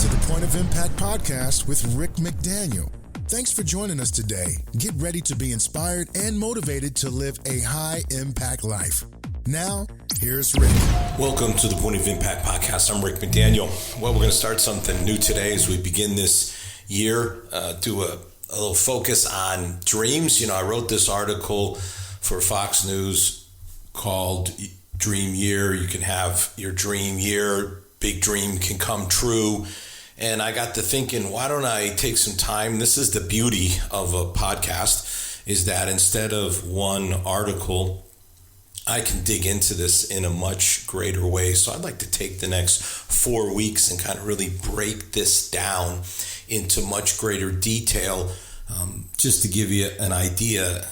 to the Point of Impact podcast with Rick McDaniel. Thanks for joining us today. Get ready to be inspired and motivated to live a high-impact life. Now, here's Rick. Welcome to the Point of Impact podcast. I'm Rick McDaniel. Well, we're going to start something new today as we begin this year. Do a little focus on dreams. I wrote this article for Fox News called Dream Year. You can have your dream year. Big dream can come true. And I got to thinking, why don't I take some time? This is the beauty of a podcast, is that instead of one article, I can dig into this in a much greater way. So I'd like to take the next 4 weeks and kind of really break this down into much greater detail. Just to give you an idea,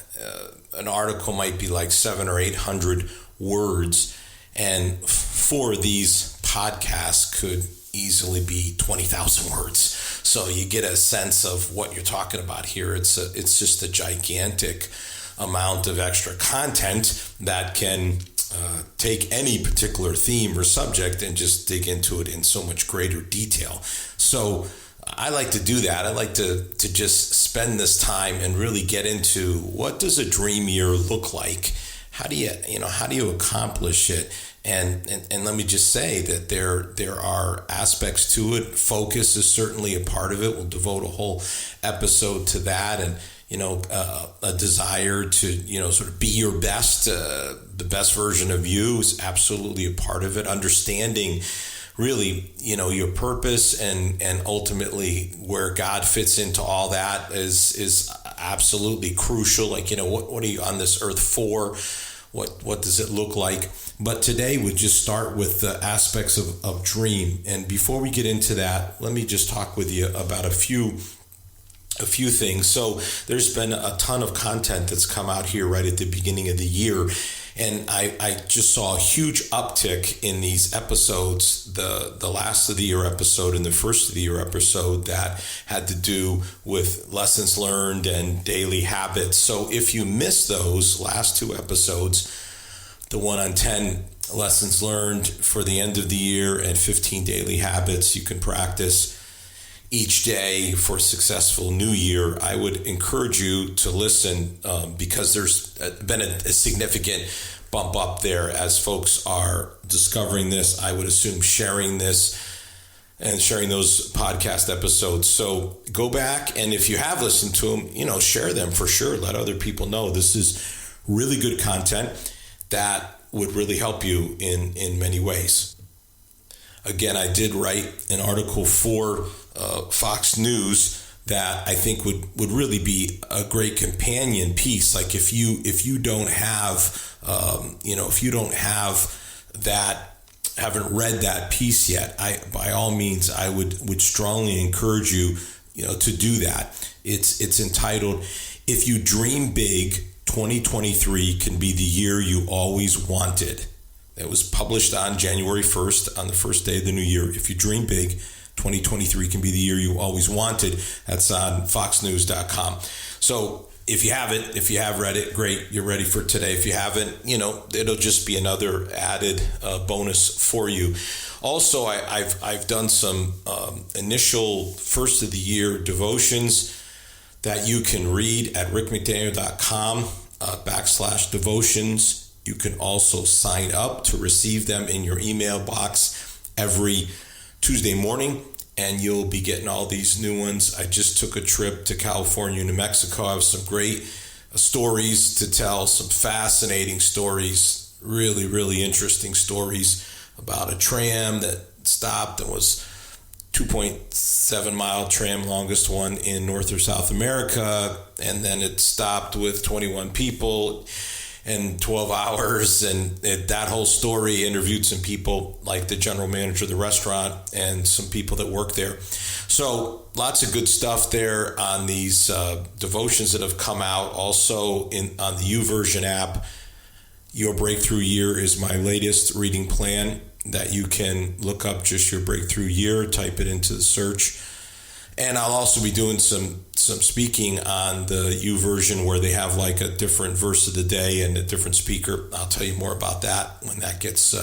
an article might be like 700 or 800 words. And 4 of these podcasts could easily be 20,000 words. So you get a sense of what you're talking about here. It's just a gigantic amount of extra content that can take any particular theme or subject and just dig into it in so much greater detail. So I like to do that. I like to just spend this time and really get into what does a dream year look like? How do you accomplish it? And let me just say that there are aspects to it. Focus is certainly a part of it. We'll devote a whole episode to that, and a desire to sort of be your best. The best version of you is absolutely a part of it. Understanding really your purpose and ultimately where God fits into all that is absolutely crucial. Like what are you on this earth for? What does it look like? But today we just start with the aspects of dream. And before we get into that, let me just talk with you about a few things. So there's been a ton of content that's come out here right at the beginning of the year. And I just saw a huge uptick in these episodes, the last of the year episode and the first of the year episode that had to do with lessons learned and daily habits. So if you missed those last 2 episodes, the one on 10 lessons learned for the end of the year and 15 daily habits you can practice each day for a successful new year, I would encourage you to listen because there's been a significant bump up there as folks are discovering this. I would assume sharing this and sharing those podcast episodes. So go back, and if you have listened to them, share them for sure. Let other people know this is really good content that would really help you in many ways. Again, I did write an article for Fox News that I think would really be a great companion piece. Like if you don't have haven't read that piece yet, by all means I would strongly encourage you to do that. It's entitled "If You Dream Big, 2023 Can Be the Year You Always Wanted." It was published on January 1st, on the first day of the new year. If you dream big, 2023 can be the year you always wanted. That's on foxnews.com. So if you have read it, great, you're ready for today. If you haven't, it'll just be another added bonus for you. Also, I've done some initial first of the year devotions that you can read at rickmcdaniel.com /devotions. You can also sign up to receive them in your email box every Tuesday morning, and you'll be getting all these new ones. I just took a trip to California, New Mexico. I have some great stories to tell, some fascinating stories, really, really interesting stories about a tram that stopped and was 2.7 mile tram, longest one in North or South America, and then it stopped with 21 people in 12 hours, and that whole story. Interviewed some people like the general manager of the restaurant and some people that work there. So lots of good stuff there on these devotions that have come out. Also on the YouVersion app, Your Breakthrough Year is my latest reading plan that you can look up, just Your Breakthrough Year, type it into the search. And I'll also be doing some speaking on the YouVersion where they have like a different verse of the day and a different speaker. I'll tell you more about that when that gets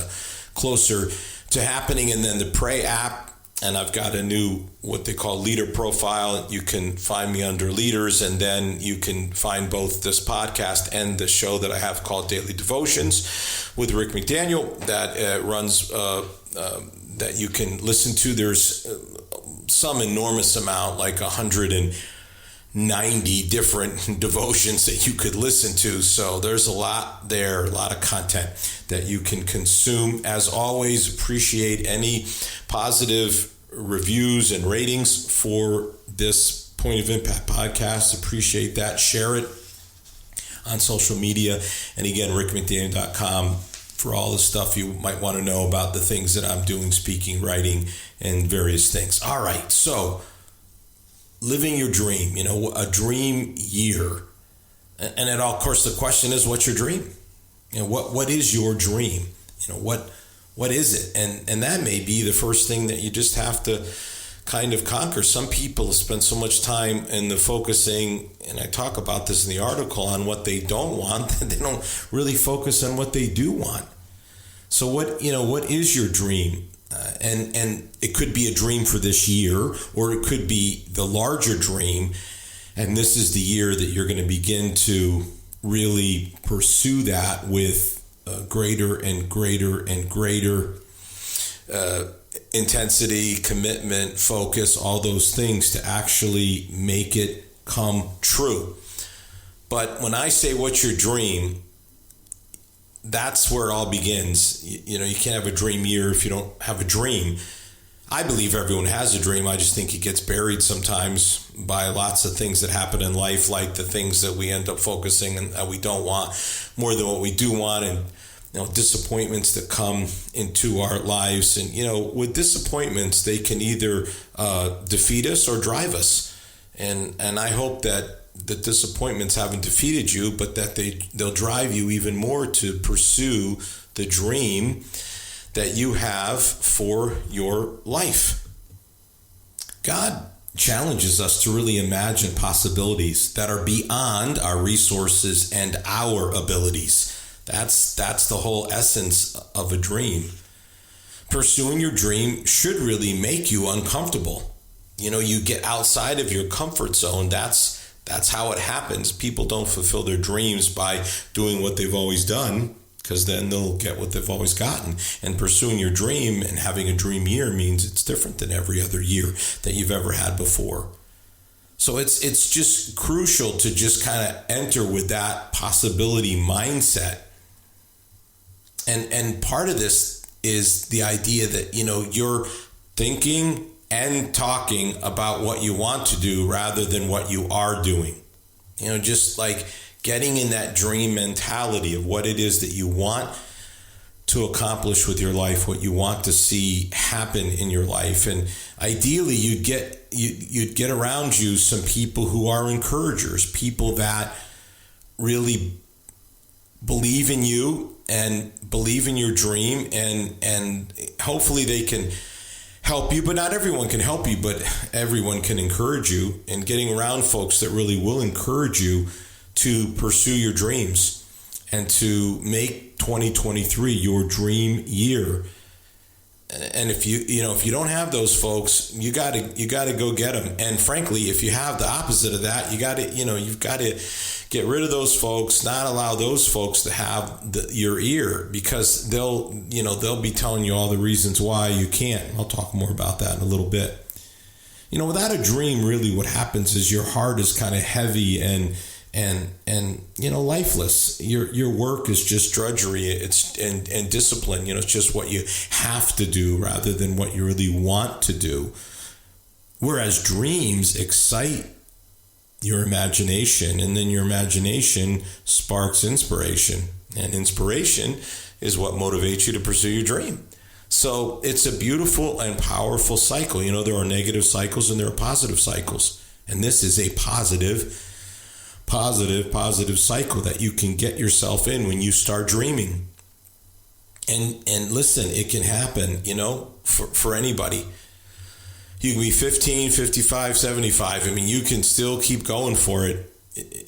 closer to happening. And then the Pray app and I've got a new, what they call leader profile. You can find me under leaders, and then you can find both this podcast and the show that I have called Daily Devotions with Rick McDaniel that runs, that you can listen to. There's some enormous amount, like 190 different devotions that you could listen to. So there's a lot there, a lot of content that you can consume. As always, appreciate any positive reviews and ratings for this Point of Impact podcast. Appreciate that. Share it on social media. And again, rickmcdaniel.com for all the stuff you might want to know about the things that I'm doing, speaking, writing, and various things. All right, so living your dream, a dream year. And then, of course, the question is, what's your dream? What is your dream? What is it? And that may be the first thing that you just have to kind of conquer. Some people spend so much time in the focusing, and I talk about this in the article, on what they don't want, that they don't really focus on what they do want. So what is your dream? And it could be a dream for this year, or it could be the larger dream. And this is the year that you're going to begin to really pursue that with greater and greater and greater intensity, commitment, focus, all those things to actually make it come true. But when I say, what's your dream? That's where it all begins. You can't have a dream year if you don't have a dream. I believe everyone has a dream. I just think it gets buried sometimes by lots of things that happen in life, like the things that we end up focusing and that we don't want more than what we do want, and disappointments that come into our lives. And with disappointments, they can either defeat us or drive us. And I hope that the disappointments haven't defeated you, but that they'll drive you even more to pursue the dream that you have for your life. God challenges us to really imagine possibilities that are beyond our resources and our abilities. That's the whole essence of a dream. Pursuing your dream should really make you uncomfortable. You get outside of your comfort zone. That's how it happens. People don't fulfill their dreams by doing what they've always done, because then they'll get what they've always gotten. And pursuing your dream and having a dream year means it's different than every other year that you've ever had before. So it's just crucial to just kind of enter with that possibility mindset. And part of this is the idea that, you're thinking and talking about what you want to do rather than what you are doing. Just like getting in that dream mentality of what it is that you want to accomplish with your life, what you want to see happen in your life. And ideally, you'd get around you some people who are encouragers, people that really believe in you and believe in your dream, and hopefully they can help you. But not everyone can help you, but everyone can encourage you. And getting around folks that really will encourage you to pursue your dreams and to make 2023 your dream year. And if you don't have those folks, you got to go get them. And frankly, if you have the opposite of that, you've got to get rid of those folks, not allow those folks to have your ear, because they'll be telling you all the reasons why you can't. I'll talk more about that in a little bit. Without a dream, really what happens is your heart is kind of heavy and lifeless. Your work is just drudgery. And discipline. It's just what you have to do rather than what you really want to do. Whereas dreams excite your imagination, and then your imagination sparks inspiration, and inspiration is what motivates you to pursue your dream. So it's a beautiful and powerful cycle. There are negative cycles and there are positive cycles, and this is a positive cycle that you can get yourself in when you start dreaming. And listen, it can happen, for anybody. You can be 15, 55, 75. You can still keep going for it.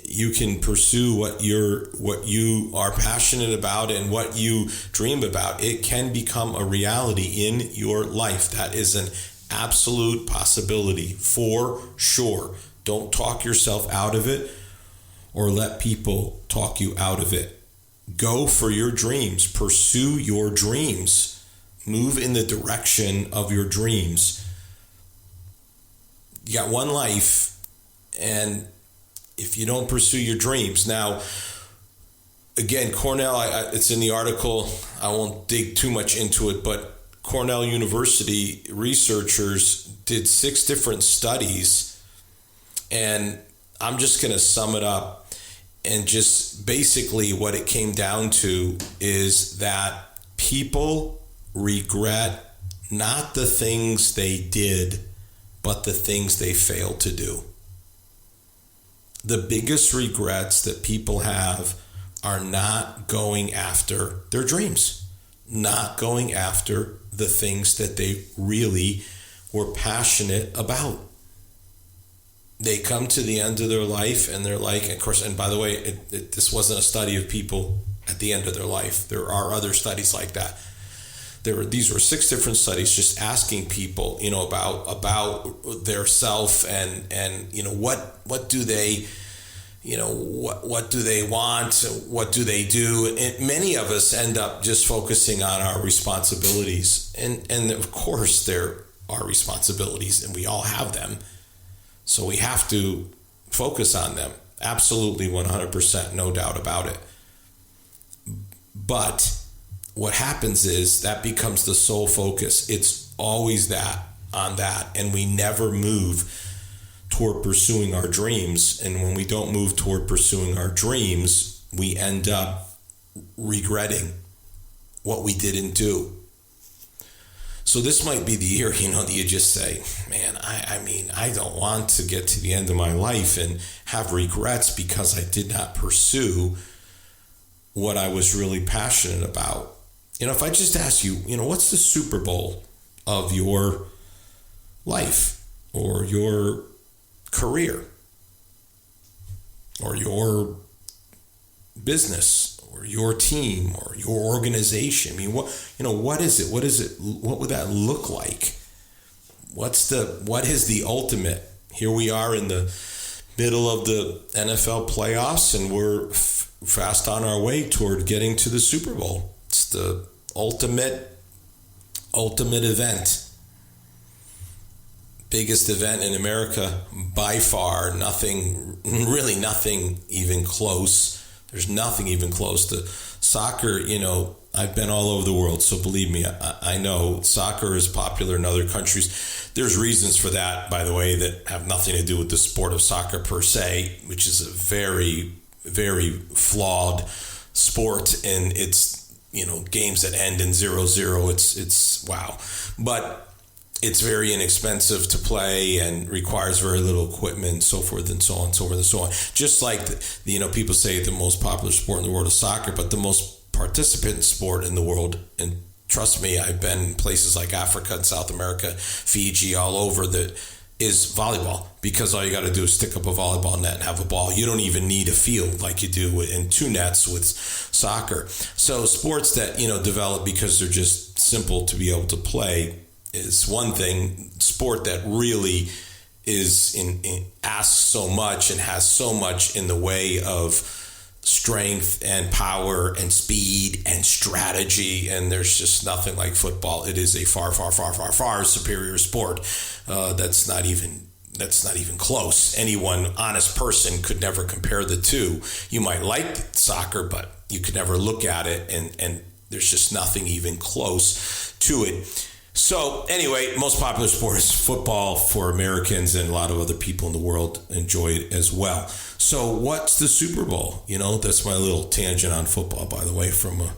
You can pursue what you are passionate about and what you dream about. It can become a reality in your life. That is an Absolute possibility, for sure. Don't talk yourself out of it or let people talk you out of it. Go for your dreams. Pursue your dreams. Move in the direction of your dreams. You got one life, and if you don't pursue your dreams. Now, again, Cornell, it's in the article. I won't dig too much into it, but Cornell University researchers did 6 different studies, and I'm just going to sum it up. And just basically what it came down to is that people regret not the things they did, but the things they failed to do. The biggest regrets that people have are not going after their dreams, not going after the things that they really were passionate about. They come to the end of their life and they're like, of course, and by the way, this wasn't a study of people at the end of their life. There are other studies like that. These were 6 different studies just asking people, about their self and what do they, what do they want? What do they do? And many of us end up just focusing on our responsibilities. And of course there are responsibilities and we all have them. So we have to focus on them. Absolutely, 100%, no doubt about it. But what happens is that becomes the sole focus. It's always on that, and we never move toward pursuing our dreams. And when we don't move toward pursuing our dreams, we end up regretting what we didn't do. So this might be the year, that you just say, man, I don't want to get to the end of my life and have regrets because I did not pursue what I was really passionate about. If I just ask you, what's the Super Bowl of your life or your career or your business or your team or your organization? What is it? What would that look like? What is the ultimate? Here we are in the middle of the NFL playoffs, and we're fast on our way toward getting to the Super Bowl. It's the ultimate event. Biggest event in America by far. Nothing even close. There's nothing even close to soccer. I've been all over the world, so believe me, I know soccer is popular in other countries. There's reasons for that, by the way, that have nothing to do with the sport of soccer per se, which is a very, very flawed sport, and it's games that end in 0-0. It's wow, but it's very inexpensive to play and requires very little equipment, so forth and so on, so forth and so on. Just like people say the most popular sport in the world is soccer, but the most participant sport in the world, and trust me, I've been in places like Africa and South America, Fiji, all over, that is volleyball, because all you got to do is stick up a volleyball net and have a ball. You don't even need a field like you do in 2 nets with soccer. So sports that develop because they're just simple to be able to play is one thing. Sport that really is asks so much and has so much in the way of strength and power and speed and strategy, and there's just nothing like football. It is a far, far, far, far, far superior sport. That's not even close. Anyone honest person could never compare the two. You might like soccer, but you could never look at it, and there's just nothing even close to it. So anyway, most popular sport is football for Americans, and a lot of other people in the world enjoy it as well. So what's the Super Bowl? That's my little tangent on football, by the way, from a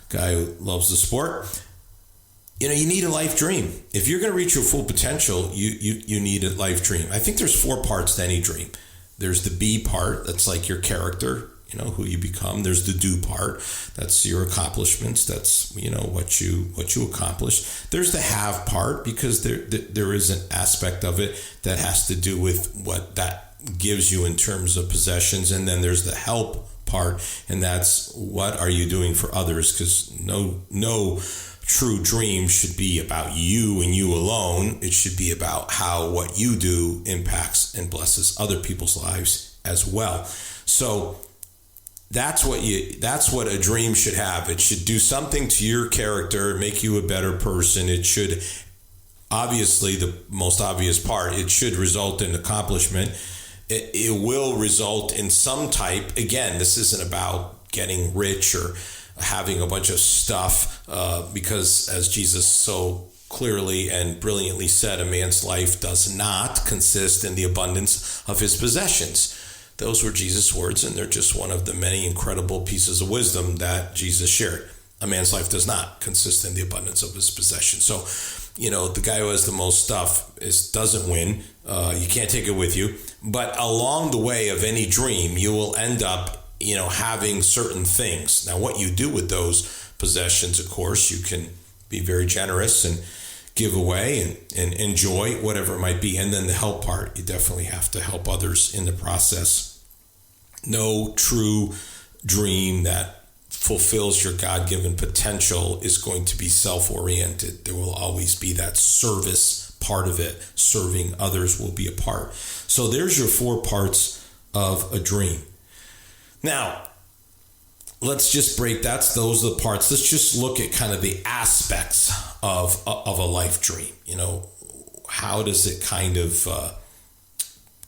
guy who loves the sport. You need a life dream. If you're going to reach your full potential, you need a life dream. I think there's 4 parts to any dream. There's the be part, that's like your character, who you become. There's the do part, that's your accomplishments, that's what you accomplish. There's the have part, because there is an aspect of it that has to do with what that gives you in terms of possessions. And then there's the help part, and that's what are you doing for others, because no true dream should be about you and you alone. It should be about how what you do impacts and blesses other people's lives as well. So that's what a dream should have. It should do something to your character, make you a better person. It should, obviously, the most obvious part, it should result in accomplishment. It will result in some type. Again, this isn't about getting rich or having a bunch of stuff, because as Jesus so clearly and brilliantly said, a man's life does not consist in the abundance of his possessions. Those were Jesus' words, and they're just one of the many incredible pieces of wisdom that Jesus shared. A man's life does not consist in the abundance of his possessions. So, the guy who has the most stuff doesn't win. You can't take it with you. But along the way of any dream, you will end up, having certain things. Now, what you do with those possessions, of course, you can be very generous and give away and enjoy whatever it might be. And then the help part, you definitely have to help others in the process. No true dream that fulfills your God-given potential is going to be self-oriented. There will always be that service part of it. Serving others will be a part. So there's your 4 parts of a dream. Now, let's just break those are the parts. Let's just look at kind of the aspects of a life dream. How does it kind of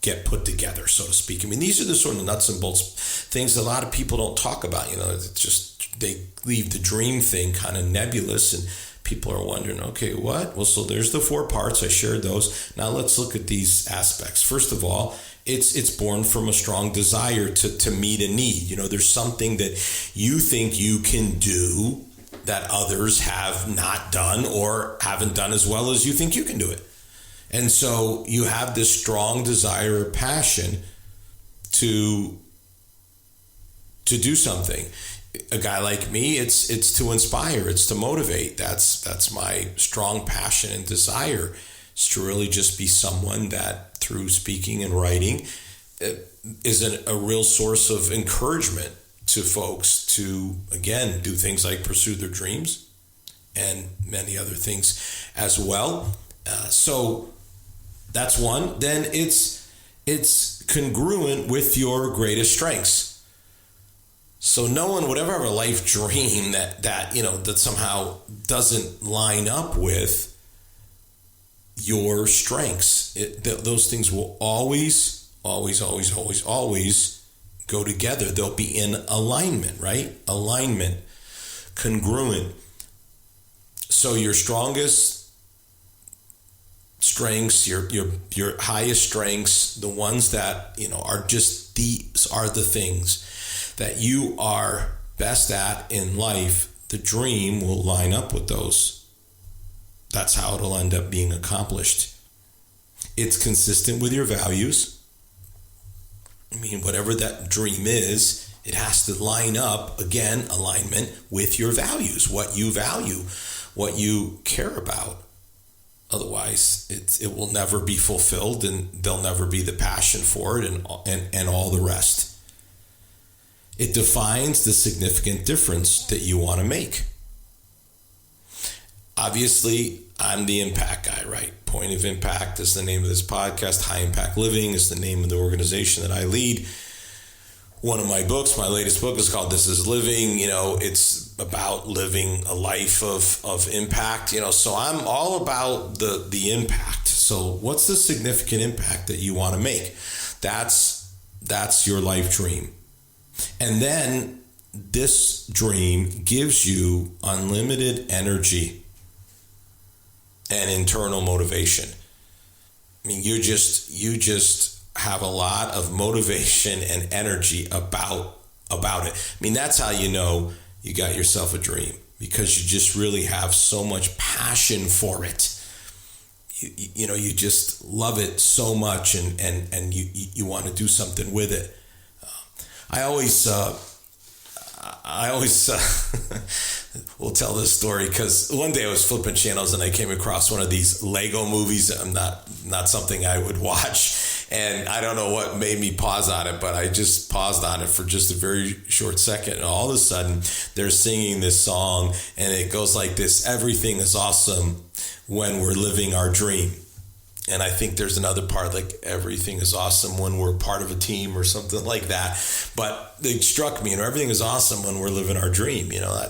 get put together, so to speak? I mean, these are the sort of nuts and bolts things that a lot of people don't talk about. It's just, they leave the dream thing kind of nebulous, and people are wondering, okay, what? Well, so there's the 4 parts. I shared those. Now let's look at these aspects. First of all, it's born from a strong desire to meet a need. There's something that you think you can do that others have not done or haven't done as well as you think you can do it. And so you have this strong desire or passion to do something. A guy like me, it's to inspire, it's to motivate. That's my strong passion and desire, is to really just be someone that through speaking and writing is a real source of encouragement to folks to, again, do things like pursue their dreams and many other things as well. So that's one. Then it's congruent with your greatest strengths. So no one would ever have a life dream that somehow doesn't line up with your strengths. Those things will always go together. They'll be in alignment, right? Alignment, congruent. So your strongest strengths, your highest strengths, the ones that are just these are the things that you are best at in life. The dream will line up with those. That's how it'll end up being accomplished. It's consistent with your values. I mean, whatever that dream is, it has to line up, again, alignment with your values, what you value, what you care about. Otherwise, it will never be fulfilled, and there'll never be the passion for it and all the rest. It defines the significant difference that you want to make. Obviously, I'm the impact guy, right? Point of Impact is the name of this podcast. High Impact Living is the name of the organization that I lead. One of my books, my latest book, is called This Is Living. It's about living a life of impact. So I'm all about the impact. So what's the significant impact that you want to make? That's your life dream. And then this dream gives you unlimited energy and internal motivation. I mean, you just have a lot of motivation and energy about it. I mean, that's how you know you got yourself a dream, because you just really have so much passion for it. You just love it so much, and you want to do something with it. I always will tell this story, because one day I was flipping channels and I came across one of these Lego movies. I'm not something I would watch. And I don't know what made me pause on it, but I just paused on it for just a very short second. And all of a sudden, they're singing this song, and it goes like this: everything is awesome when we're living our dream. And I think there's another part, like everything is awesome when we're part of a team or something like that. But it struck me, everything is awesome when we're living our dream. I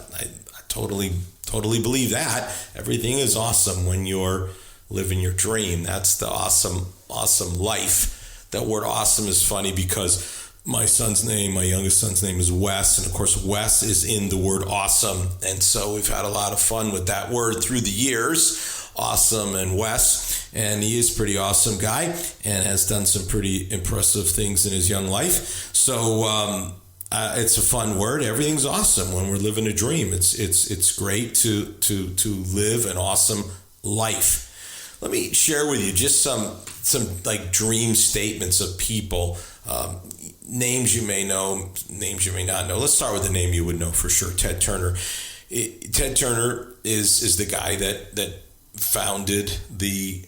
totally believe that. Everything is awesome when you're living your dream. That's the awesome life. That word awesome is funny because my youngest son's name is Wes. And of course, Wes is in the word awesome. And so we've had a lot of fun with that word through the years, awesome and Wes. And he is a pretty awesome guy and has done some pretty impressive things in his young life. So it's a fun word. Everything's awesome when we're living a dream. It's great to live an awesome life. Let me share with you just some like dream statements of people. Names you may know, names you may not know. Let's start with a name you would know for sure. Ted Turner. Ted Turner is the guy that founded the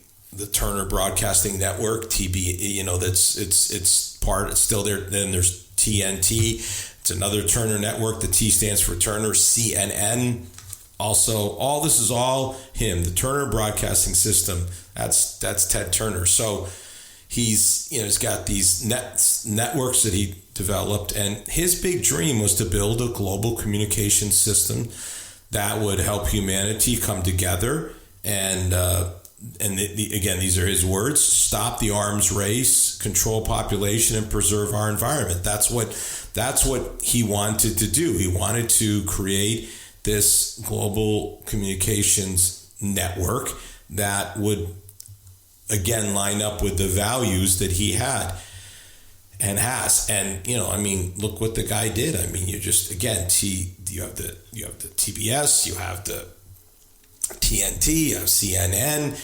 Turner Broadcasting Network, TB. It's still there. Then there's TNT. It's another Turner network. The T stands for Turner. CNN. Also, all this is all him. The Turner Broadcasting System. That's Ted Turner. So he's got these networks that he developed, and his big dream was to build a global communication system that would help humanity come together and again, these are his words: stop the arms race, control population, and preserve our environment. That's what he wanted to do. He wanted to create this global communications network that would, again, line up with the values that he had and has. And look what the guy did. You just, again, you have the TBS, you have the TNT, you have CNN.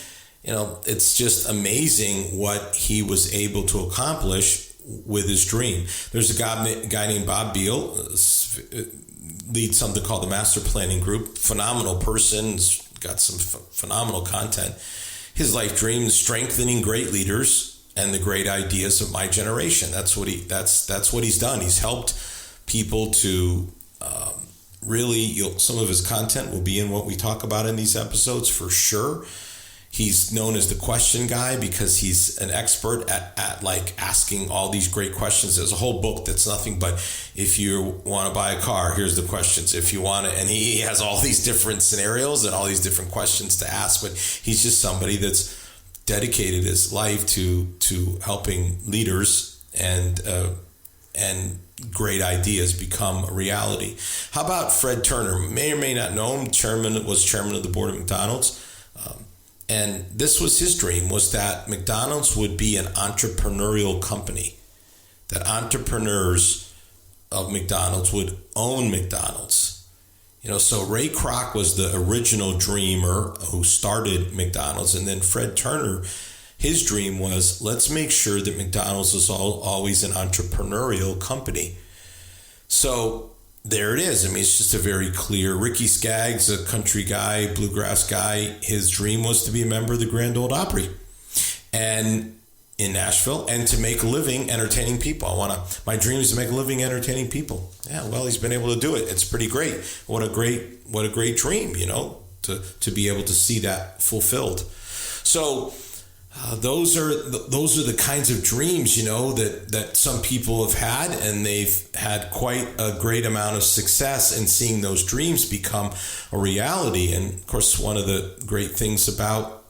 It's just amazing what he was able to accomplish with his dream. There's a guy named Bob Beal, leads something called the Master Planning Group. Phenomenal person, has got some phenomenal content. His life dream is strengthening great leaders and the great ideas of my generation. That's what he's done. He's helped people to really. Some of his content will be in what we talk about in these episodes for sure. He's known as the question guy because he's an expert at like asking all these great questions. There's a whole book that's nothing but, if you want to buy a car, here's the questions. If you want to, and he has all these different scenarios and all these different questions to ask. But he's just somebody that's dedicated his life to helping leaders and great ideas become a reality. How about Fred Turner? May or may not know him. Was chairman of the board of McDonald's. And this was his dream, was that McDonald's would be an entrepreneurial company, that entrepreneurs of McDonald's would own McDonald's. So Ray Kroc was the original dreamer who started McDonald's. And then Fred Turner, his dream was, let's make sure that McDonald's is always an entrepreneurial company. So there it is. It's just a very clear. Ricky Skaggs, a country guy, bluegrass guy, his dream was to be a member of the Grand Ole Opry and in Nashville and to make a living entertaining people. My dream is to make a living entertaining people. Yeah, well, he's been able to do it. It's pretty great. What a great dream, to be able to see that fulfilled. So those are the kinds of dreams, that some people have had, and they've had quite a great amount of success in seeing those dreams become a reality. And of course, one of the great things about,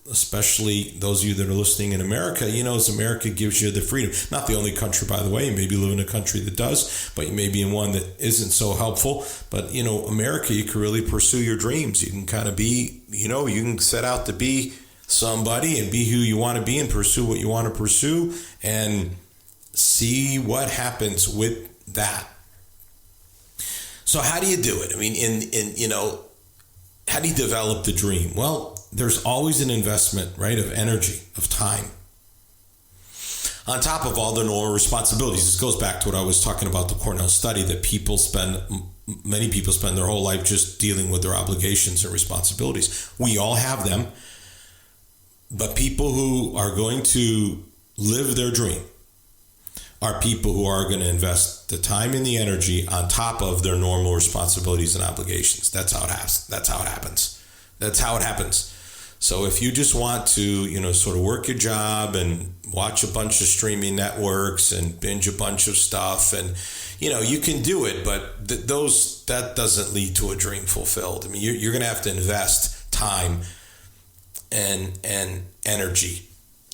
especially those of you that are listening in America, is America gives you the freedom. Not the only country, by the way. You maybe live in a country that does, but you may be in one that isn't so helpful. But, America, you can really pursue your dreams. You can kind of be, you can set out to be somebody and be who you want to be and pursue what you want to pursue and see what happens with that. So how do you do it? How do you develop the dream? Well, there's always an investment, right, of energy, of time. On top of all the normal responsibilities, this goes back to what I was talking about, the Cornell study, that many people spend their whole life just dealing with their obligations and responsibilities. We all have them. But people who are going to live their dream are people who are going to invest the time and the energy on top of their normal responsibilities and obligations. That's how it happens. That's how it happens. So if you just want to, sort of work your job and watch a bunch of streaming networks and binge a bunch of stuff, and, you can do it, but that doesn't lead to a dream fulfilled. I mean, you're going to have to invest time and energy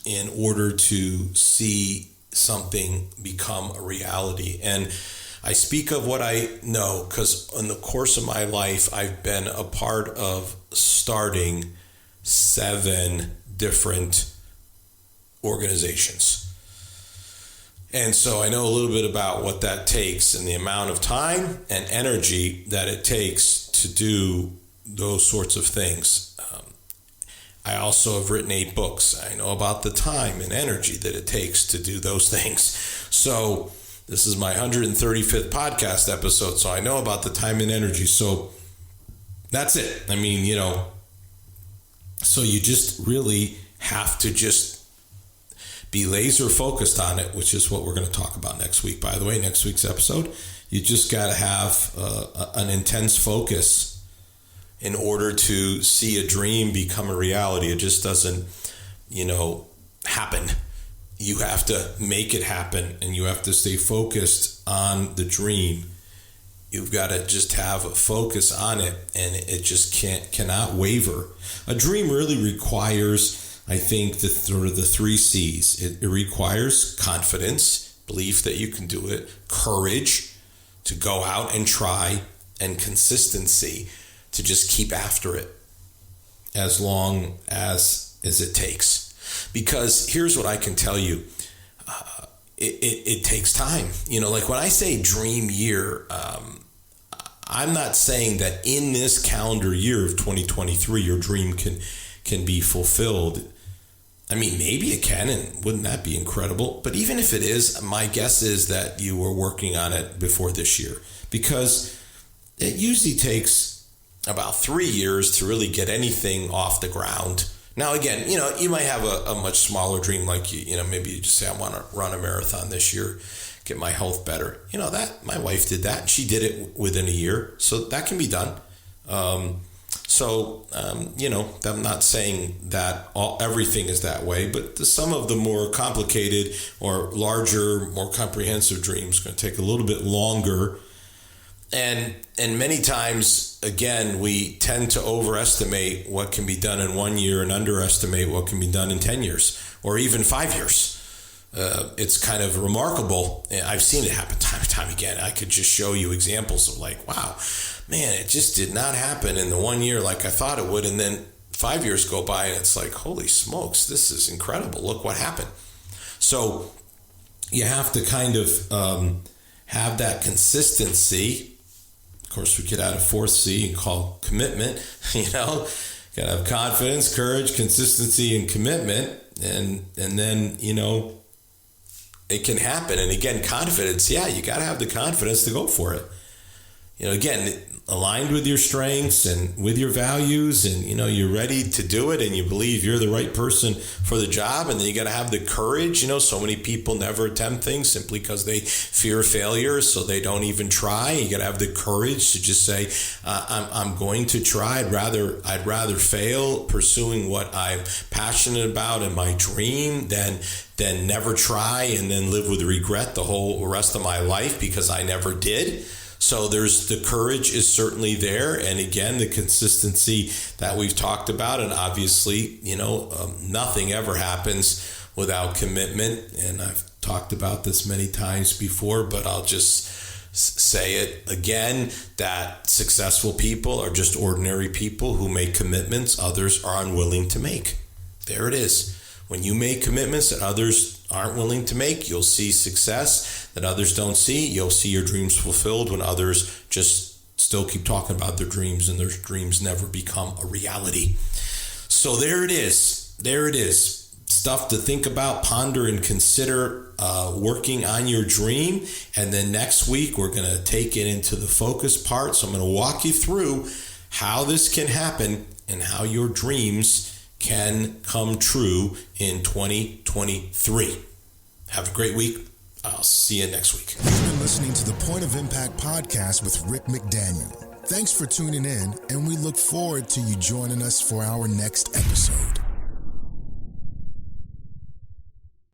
in order to see something become a reality. And I speak of what I know because in the course of my life, I've been a part of starting 7 different organizations. And so I know a little bit about what that takes and the amount of time and energy that it takes to do those sorts of things. I also have written 8 books. I know about the time and energy that it takes to do those things. So this is my 135th podcast episode, so I know about the time and energy. So that's it. I mean, so you just really have to just be laser focused on it, which is what we're going to talk about next week. By the way, next week's episode, you just got to have an intense focus in order to see a dream become a reality. It just doesn't, happen. You have to make it happen, and you have to stay focused on the dream. You've got to just have a focus on it, and it just cannot waver. A dream really requires, I think, the 3 C's. It requires confidence, belief that you can do it, courage to go out and try, and consistency to just keep after it as long as it takes. Because here's what I can tell you. It takes time. Like when I say dream year, I'm not saying that in this calendar year of 2023, your dream can be fulfilled. I mean, maybe it can, and wouldn't that be incredible? But even if it is, my guess is that you were working on it before this year, because it usually takes about 3 years to really get anything off the ground. Now, again, you might have a much smaller dream, like, maybe you just say, I want to run a marathon this year, get my health better. That my wife did that. She did it within a year. So that can be done. I'm not saying that everything is that way, but some of the more complicated or larger, more comprehensive dreams are going to take a little bit longer. And many times, again, we tend to overestimate what can be done in 1 year and underestimate what can be done in 10 years or even 5 years. It's kind of remarkable. I've seen it happen time and time again. I could just show you examples of like, wow, man, it just did not happen in the 1 year like I thought it would. And then 5 years go by and it's like, holy smokes, this is incredible. Look what happened. So you have to kind of have that consistency. Of course, we could add a 4th C and call commitment. Got to have confidence, courage, consistency, and commitment. And then, it can happen. And again, confidence, you got to have the confidence to go for it. Again, aligned with your strengths and with your values, and, you're ready to do it and you believe you're the right person for the job. And then you got to have the courage. So many people never attempt things simply because they fear failure, so they don't even try. You got to have the courage to just say, I'm going to try. I'd rather fail pursuing what I'm passionate about and my dream than never try and then live with regret the whole rest of my life because I never did. So there's the courage is certainly there. And again, the consistency that we've talked about. And obviously, nothing ever happens without commitment. And I've talked about this many times before, but I'll just say it again, that successful people are just ordinary people who make commitments others are unwilling to make. There it is. When you make commitments that others aren't willing to make, you'll see success that others don't see. You'll see your dreams fulfilled when others just still keep talking about their dreams and their dreams never become a reality. So there it is. There it is. Stuff to think about, ponder, and consider working on your dream. And then next week, we're going to take it into the focus part. So I'm going to walk you through how this can happen and how your dreams can come true in 2023. Have a great week. I'll see you next week. You've been listening to the Point of Impact podcast with Rick McDaniel. Thanks for tuning in, and we look forward to you joining us for our next episode.